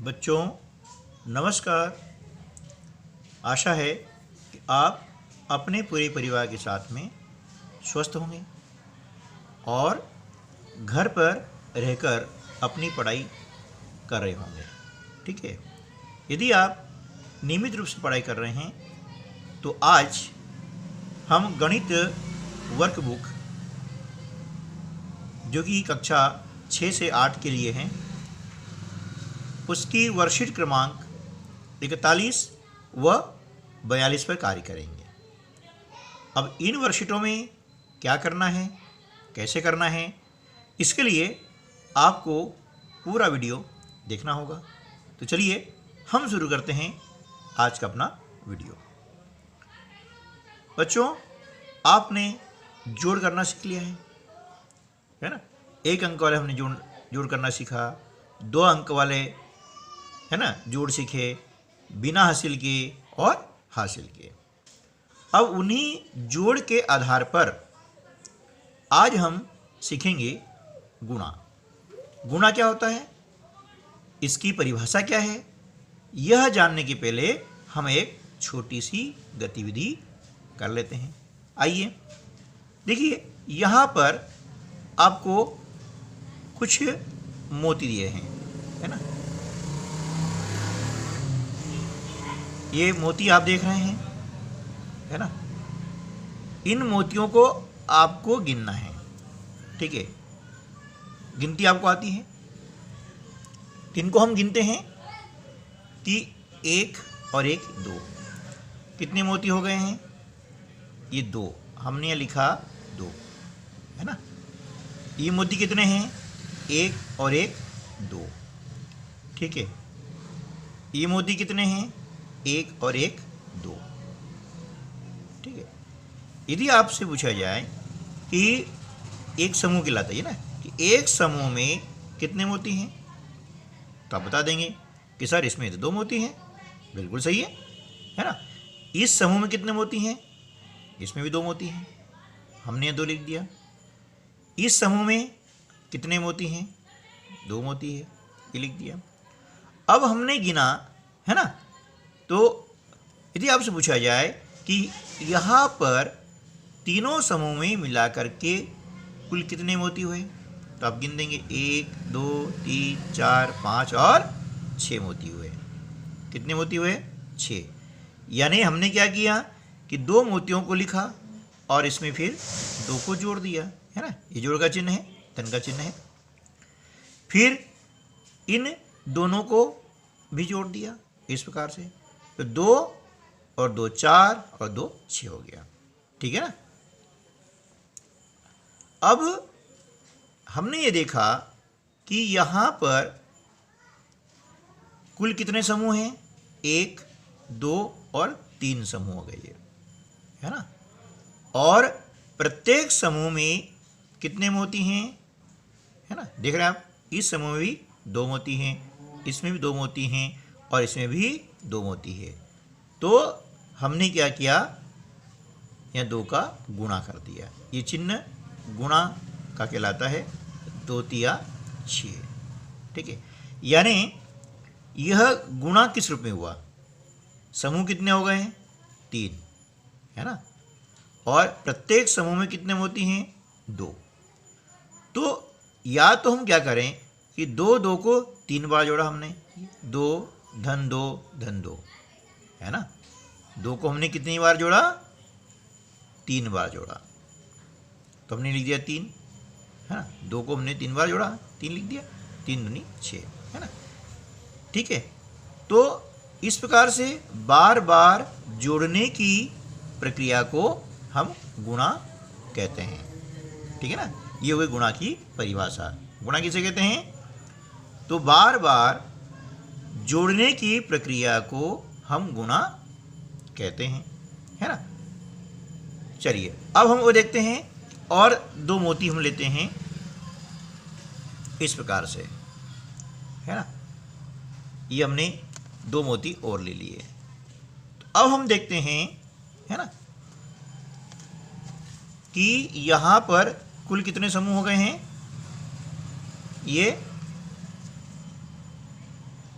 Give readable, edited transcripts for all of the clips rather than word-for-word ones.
बच्चों नमस्कार। आशा है कि आप अपने पूरे परिवार के साथ में स्वस्थ होंगे और घर पर रहकर अपनी पढ़ाई कर रहे होंगे। ठीक है, यदि आप नियमित रूप से पढ़ाई कर रहे हैं तो आज हम गणित वर्कबुक जो कि कक्षा 6 से 8 के लिए हैं उसकी वर्कशीट क्रमांक 41 व 42 पर कार्य करेंगे। अब इन वर्कशीटों में क्या करना है, कैसे करना है, इसके लिए आपको पूरा वीडियो देखना होगा। तो चलिए हम शुरू करते हैं आज का अपना वीडियो। बच्चों, आपने जोड़ करना सीख लिया है ना। 1 अंक वाले हमने जोड़ करना सीखा, 2 अंक वाले है ना जोड़ सीखे, बिना हासिल किए और हासिल किए। अब उन्हीं जोड़ के आधार पर आज हम सीखेंगे गुणा। गुणा क्या होता है, इसकी परिभाषा क्या है, यह जानने के पहले हम एक छोटी सी गतिविधि कर लेते हैं। आइए देखिए, यहाँ पर आपको कुछ मोती दिए हैं, है ना। ये मोती आप देख रहे हैं, है ना। इन मोतियों को आपको गिनना है। ठीक है, गिनती आपको आती है। इनको हम गिनते हैं कि 1 और 1 2। कितने मोती हो गए हैं? ये 2, हमने लिखा 2, है ना। ये मोती कितने हैं? 1 और 1 2। ठीक है, ये मोती कितने हैं? 1 और 1 2। ठीक है, यदि आपसे पूछा जाए कि एक समूह कहलाता है ना, कि एक समूह में कितने मोती हैं, तो आप बता देंगे कि सर इसमें तो 2 मोती हैं। बिल्कुल सही है ना। इस समूह में कितने मोती हैं? इसमें भी 2 मोती हैं, हमने 2 लिख दिया। इस समूह में कितने मोती हैं? 2 मोती है, ये लिख दिया। अब हमने गिना, है ना। तो यदि आपसे पूछा जाए कि यहाँ पर तीनों समूह में मिलाकर के कुल कितने मोती हुए, तो आप गिन देंगे 1 2 3 4 5 और 6 मोती हुए। कितने मोती हुए? 6। यानी हमने क्या किया कि 2 मोतियों को लिखा और इसमें फिर 2 को जोड़ दिया, है ना। ये जोड़ का चिन्ह है, धन का चिन्ह है। फिर इन दोनों को भी जोड़ दिया इस प्रकार से, तो 2 और 2 4 और 2 6 हो गया। ठीक है ना। अब हमने ये देखा कि यहाँ पर कुल कितने समूह हैं? 1 2 और 3 समूह हो गए, है ना। और प्रत्येक समूह में कितने मोती हैं, है ना। देख रहे हैं आप, इस समूह में भी 2 मोती हैं, इसमें भी 2 मोती हैं और इसमें भी 2 मोती है। तो हमने क्या किया, यह 2 का गुणा कर दिया। ये चिन्ह गुणा का कहलाता है, 2 तिया 6। ठीक है, यानी यह गुणा किस रूप में हुआ? समूह कितने हो गए हैं? 3, है ना। और प्रत्येक समूह में कितने मोती हैं? 2। तो या तो हम क्या करें कि 2 2 को 3 बार जोड़ा हमने, 2 धन 2 धन 2, है ना। 2 को हमने कितनी बार जोड़ा? 3 बार जोड़ा, तो हमने लिख दिया 3, है ना। 2 को हमने 3 बार जोड़ा, 3 लिख दिया, 3 दूनी 6, है ना। ठीक है, तो इस प्रकार से बार बार जोड़ने की प्रक्रिया को हम गुणा कहते हैं। ठीक है ना, ये हुई गुणा की परिभाषा। गुणा किसे कहते हैं? तो बार बार जोड़ने की प्रक्रिया को हम गुणा कहते हैं, है ना। चलिए अब हम वो देखते हैं, और 2 मोती हम लेते हैं इस प्रकार से, है ना। ये हमने 2 मोती और ले लिए। तो अब हम देखते हैं, है ना, कि यहाँ पर कुल कितने समूह हो गए हैं? ये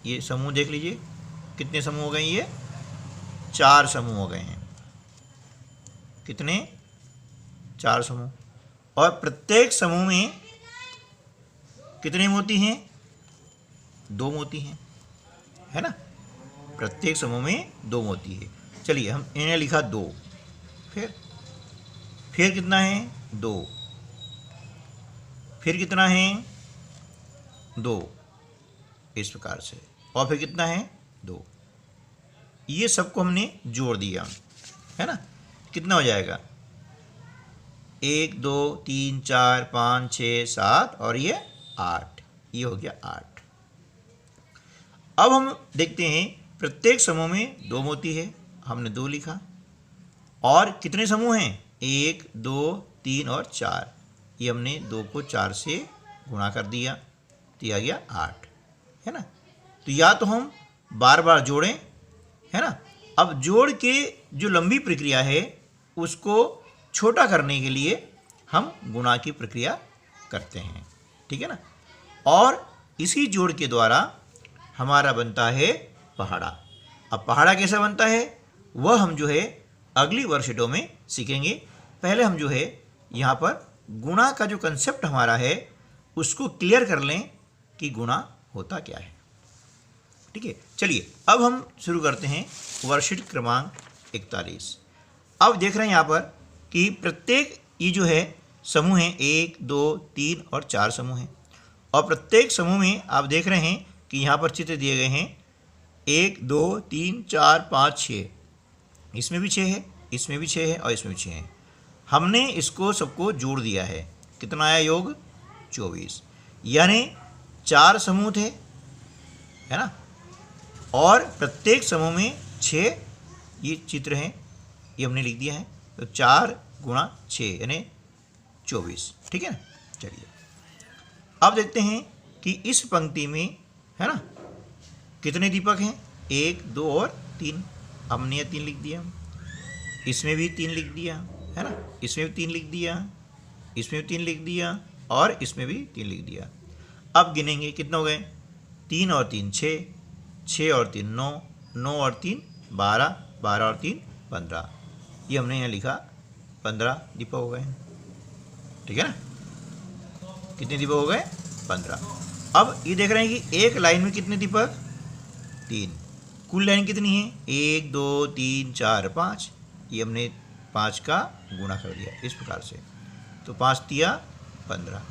ये समूह देख लीजिए, कितने समूह हो गए, ये 4 समूह हो गए हैं। कितने? 4 समूह। और प्रत्येक समूह में कितने मोती हैं? 2 मोती हैं, है ना। प्रत्येक समूह में 2 मोती है। चलिए हम इन्हें लिखा 2, फिर कितना है? 2, फिर कितना है? 2, इस प्रकार से। और फिर कितना है? 2। ये सबको हमने जोड़ दिया, है ना। कितना हो जाएगा? 1 2 3 4 5 6 7 और ये 8, ये हो गया 8। अब हम देखते हैं प्रत्येक समूह में 2 मोती है, हमने 2 लिखा। और कितने समूह हैं? 1 2 3 और 4, ये हमने 2 को 4 से गुणा कर दिया, तो आ गया 8, है ना। तो या तो हम बार बार जोड़ें, है ना। अब जोड़ के जो लंबी प्रक्रिया है उसको छोटा करने के लिए हम गुणा की प्रक्रिया करते हैं, ठीक है ना। और इसी जोड़ के द्वारा हमारा बनता है पहाड़ा। अब पहाड़ा कैसा बनता है वह हम जो है अगली वर्कशीटों में सीखेंगे। पहले हम जो है यहाँ पर गुणा का जो कंसेप्ट हमारा है उसको क्लियर कर लें कि गुणा होता क्या है, ठीक है। चलिए अब हम शुरू करते हैं वर्कशीट क्रमांक 41। अब देख रहे हैं यहाँ पर कि प्रत्येक ये जो है समूह हैं 1 2 3 और 4 समूह हैं। और प्रत्येक समूह में आप देख रहे हैं कि यहाँ पर चित्र दिए गए हैं 1 2 3 4 5 6, इसमें भी 6 है, इसमें भी 6 है और इसमें भी 6 है। हमने इसको सबको जोड़ दिया है, कितना आया योग? 24। यानी 4 समूह थे, है ना। और प्रत्येक समूह में 6 ये चित्र हैं, ये हमने लिख दिया है। तो 4 गुणा 6 यानी 24, ठीक है ना। चलिए अब देखते हैं कि इस पंक्ति में, है ना, कितने दीपक हैं? 1 2 और 3, हमने ये 3 लिख दिया। इसमें भी 3 लिख दिया, है ना। इसमें भी 3 लिख दिया, इसमें भी 3 लिख दिया और इसमें भी 3 लिख दिया। अब गिनेंगे कितने हो गए? 3 और 3 6, 6 और 3 9, 9 और 3 12, 12 और 3 15। ये हमने यहाँ लिखा 15 दीपक हो गए, ठीक है ना। कितने दीपक हो गए? 15। अब ये देख रहे हैं कि एक लाइन में कितने दीपक? 3। कुल लाइन कितनी है? 1 2 3 4 5। ये हमने 5 का गुणा कर दिया इस प्रकार से, तो 5 तिया 15,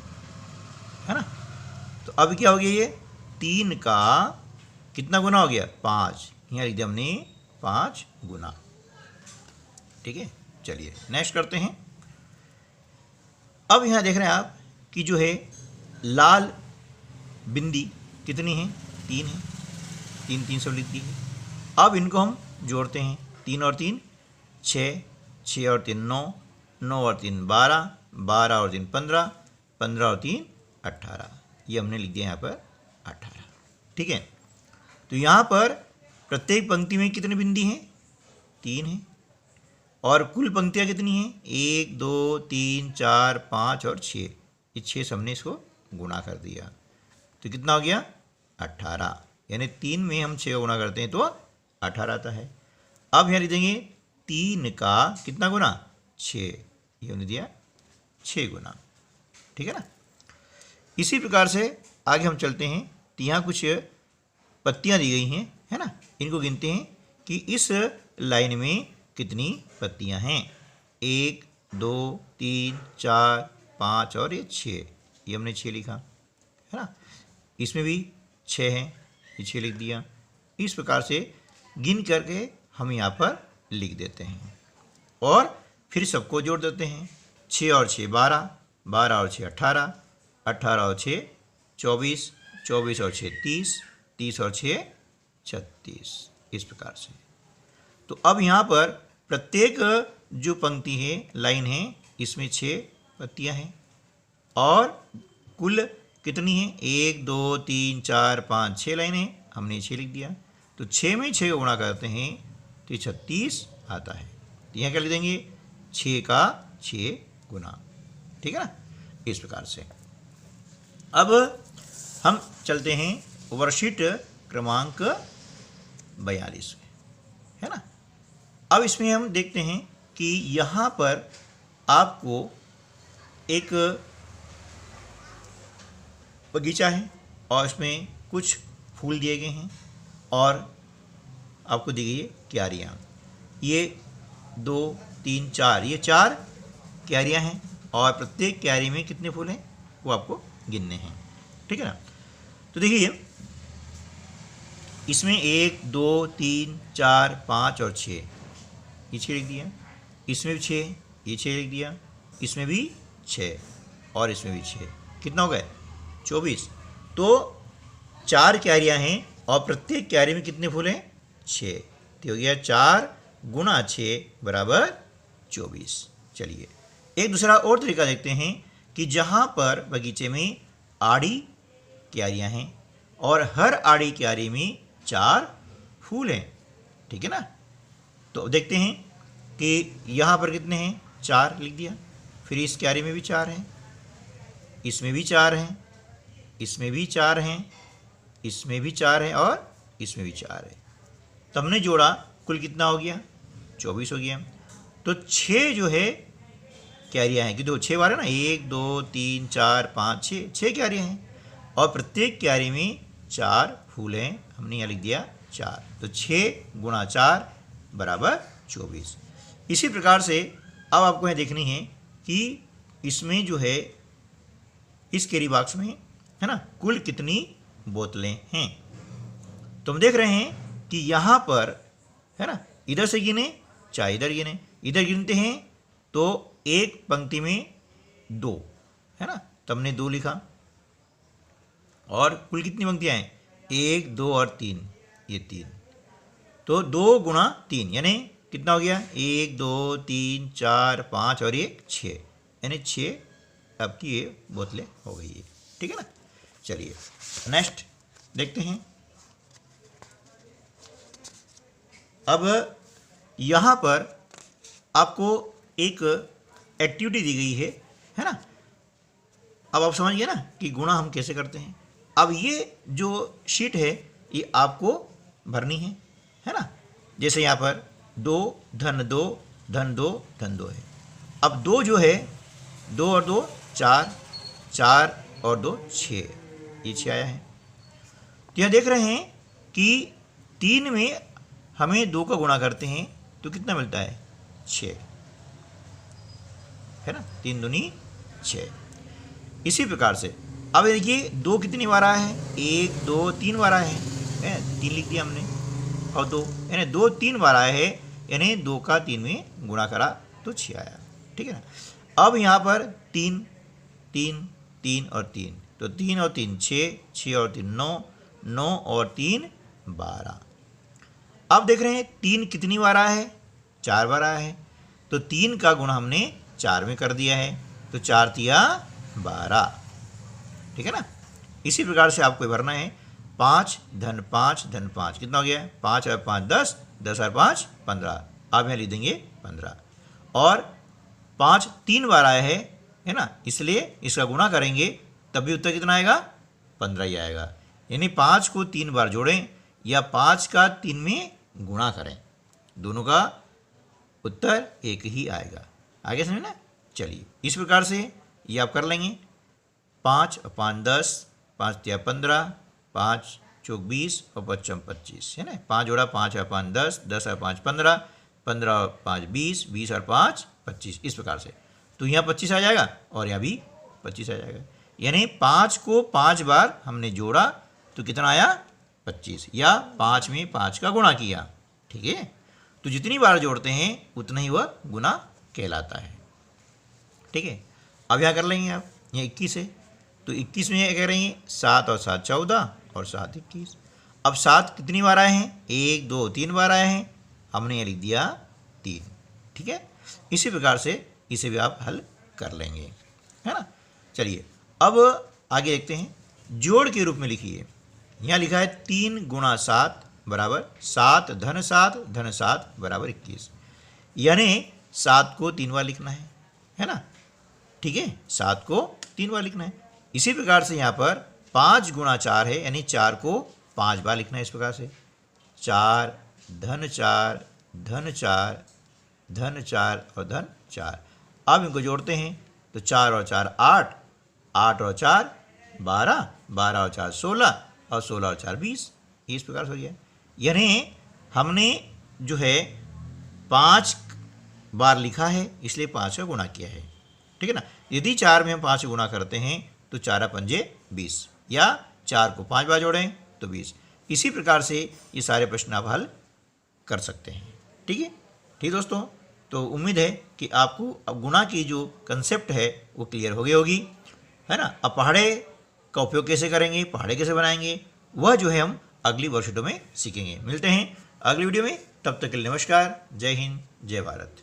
है ना। तो अब क्या हो गया? ये 3 का कितना गुना हो गया? 5। यहाँ लिख दिया हमने 5 गुना, ठीक है। चलिए नेक्स्ट करते हैं। अब यहाँ देख रहे हैं आप कि जो है लाल बिंदी कितनी है? 3 है, 3 3 सब लिख दी है। अब इनको हम जोड़ते हैं, 3 और 3 6, 6 और 3 9, 9 और 3 12, 12 और 3 15, 15 और 3 18। ये हमने लिख दिया यहाँ पर 18, ठीक है। तो यहाँ पर प्रत्येक पंक्ति में कितनी बिंदी हैं? 3 हैं। और कुल पंक्तियाँ कितनी हैं? 1 2 3 4 5 और 6। ये 6 से हमने इसको गुणा कर दिया, तो कितना हो गया? 18। यानी 3 में हम 6 गुणा करते हैं तो 18 आता है। अब यहाँ लिख देंगे 3 का कितना गुना? 6। ये हमने दिया 6 गुना, ठीक है ना। इसी प्रकार से आगे हम चलते हैं। तो यहाँ कुछ पत्तियाँ दी गई हैं, है ना। इनको गिनते हैं कि इस लाइन में कितनी पत्तियाँ हैं। 1 2 3 4 5 और ये 6। ये हमने 6 लिखा, है ना। इसमें भी 6 हैं, ये 6 लिख दिया। इस प्रकार से गिन करके हम यहाँ पर लिख देते हैं और फिर सबको जोड़ देते हैं। 6 और 6 12, 12 और 6 18, 18 और 6 24, 24 और 6 30, 30 और 6 36। इस प्रकार से। तो अब यहाँ पर प्रत्येक जो पंक्ति है, लाइन है, इसमें 6 पत्तियाँ हैं और कुल कितनी है? 1 2 3 4 5 6 लाइन है, हमने 6 लिख दिया। तो 6 में 6 गुणा करते हैं तो 36 आता है। तो यहाँ क्या लिख देंगे? 6 का 6 गुना, ठीक है ना। इस प्रकार से अब हम चलते हैं वर्कशीट क्रमांक 42 है ना। अब इसमें हम देखते हैं कि यहाँ पर आपको एक बगीचा है और इसमें कुछ फूल दिए गए हैं और आपको दी गई है क्यारियाँ। ये 2 3 4, ये 4 क्यारियाँ हैं और प्रत्येक क्यारी में कितने फूल हैं वो आपको गिनने हैं, ठीक है ना। तो देखिए इसमें 1 2 3 4 5 और 6, ये 6 लिख दिया, इसमें भी 6, ये 6 लिख दिया, इसमें भी 6 और इसमें भी 6, कितना हो गया 24। तो 4 क्यारियाँ हैं और प्रत्येक क्यारी में कितने फूल हैं 6, तो हो गया 4 गुणा 6 बराबर 24। चलिए एक दूसरा और तरीका देखते हैं कि जहाँ पर बगीचे में आड़ी क्यारियाँ हैं और हर आड़ी क्यारी में 4 फूल हैं, ठीक है ना। तो देखते हैं कि यहाँ पर कितने हैं, 4 लिख दिया, फिर इस क्यारी में भी 4 हैं, इसमें भी 4 हैं, इसमें भी 4 हैं, इसमें भी 4 हैं और इसमें भी 4 है। तो हमने जोड़ा कुल कितना हो गया 24 हो गया। तो 6 जो है क्यारियाँ हैं कि 6 बार है ना, 1 2 3 4 5 6 क्यारियाँ हैं और प्रत्येक क्यारी में 4 फूल हैं, हमने यहाँ लिख दिया 4। तो 6 गुणा 4 बराबर 24। इसी प्रकार से अब आपको यह देखनी है कि इसमें जो है इस कैरी बॉक्स में है ना कुल कितनी बोतलें हैं। तो हम देख रहे हैं कि यहाँ पर है ना इधर से गिने चाहे इधर गिने, इधर गिनते हैं तो एक पंक्ति में 2 है ना, तो हमने 2 लिखा और कुल कितनी पंक्तियाँ हैं 1 2 और 3, ये 3, तो 2 गुणा 3 यानी कितना हो गया 1 2 3 4 5 और 1 6, यानी 6 आपकी ये बोतलें हो गई है, ठीक है ना। चलिए नेक्स्ट देखते हैं। अब यहाँ पर आपको एक एक्टिविटी दी गई है ना। अब आप समझ गए ना कि गुणा हम कैसे करते हैं। अब ये जो शीट है ये आपको भरनी है ना। जैसे यहाँ पर 2 धन 2 धन 2 धन 2 है। अब 2 जो है 2 और 2 4, 4 और 2 6, ये 6 आया है। तो यहाँ देख रहे हैं कि 3 में हमें 2 का गुणा करते हैं तो कितना मिलता है 6, है ना, 3 दूनी 6। इसी प्रकार से अब देखिए 2 कितनी बार आया है 1 2 3 बार आया है, 3 लिख दिया हमने और 2 यानी 2 3 बार आया है, यानी 2 का 3 में गुणा करा तो 6 आया, ठीक है ना। अब यहाँ पर 3 3 3 और 3, तो 3 और 3 6, 6 और 3 9, 9 और 3 12। अब देख रहे हैं 3 कितनी बार आया है 4 बार आया है, तो 3 का गुणा हमने 4 में कर दिया है, तो 4 तिया 12, ठीक है ना। इसी प्रकार से आपको भरना है 5 धन 5 धन 5, कितना हो गया 5 और 5 10, 10 और 5 15, आप यहाँ लिख देंगे 15। और 5 3 बार आया है ना, इसलिए इसका गुणा करेंगे तब भी उत्तर कितना आएगा 15 ही आएगा। यानी 5 को 3 बार जोड़ें या 5 का 3 में गुणा करें, दोनों का उत्तर एक ही आएगा। आगे समझे ना। चलिए इस प्रकार से ये आप कर लेंगे। 5 और 5 10, 5 तिया 15, 5 चौक 20 और 5 चौक 25, है ना। 5 जोड़ा 5 और 5 10, 10 और 5 15, 15 और 5 20, 20 और 5 25, इस प्रकार से। तो यहाँ 25 आ जाएगा और यहाँ भी 25 आ जाएगा। यानी 5 को 5 बार हमने जोड़ा तो कितना आया 25, या 5 में 5 का गुणा किया, ठीक है। तो जितनी बार जोड़ते हैं उतना ही वह गुना कहलाता है, ठीक है। अब यहाँ कर लेंगे आप, यहाँ 21 है तो 21 में कह रहे हैं 7 और 7 14 और 7 21। अब 7 कितनी बार आए हैं 1 2 3 बार आए हैं, हमने यहाँ लिख दिया 3, ठीक है। इसी प्रकार से इसे भी आप हल कर लेंगे, है ना। चलिए अब आगे देखते हैं, जोड़ के रूप में लिखिए। यहाँ लिखा है 3 गुणा 7 बराबर 7 धन 7 धन 7 बराबर 21, यानी 7 को 3 बार लिखना है ना, ठीक है। 7 को 3 बार लिखना है। इसी प्रकार से यहाँ पर 5 गुणा 4 है, यानी 4 को 5 बार लिखना है इस प्रकार से, 4 धन 4 धन 4 धन 4 और धन 4। अब इनको जोड़ते हैं तो 4 और 4 8, 8 और 4 12, 12 और 4 16 और 16 और 4 20। इस प्रकार से हो गया। यानी हमने जो है 5 बार लिखा है, इसलिए 5 का गुणा किया है, ठीक है ना। यदि 4 में हम 5 गुणा करते हैं तो 4 पंजे 20, या 4 को 5 बार जोड़ें तो 20। इसी प्रकार से ये सारे प्रश्न आप हल कर सकते हैं, ठीक है। ठीक दोस्तों, तो उम्मीद है कि आपको अब गुणा की जो कंसेप्ट है वो क्लियर हो गई होगी, है ना। अब पहाड़े का उपयोग कैसे करेंगे, पहाड़े कैसे बनाएंगे, वह जो है हम अगली वर्कशीटों में सीखेंगे। मिलते हैं अगली वीडियो में, तब तक के लिए नमस्कार, जय हिंद, जय भारत।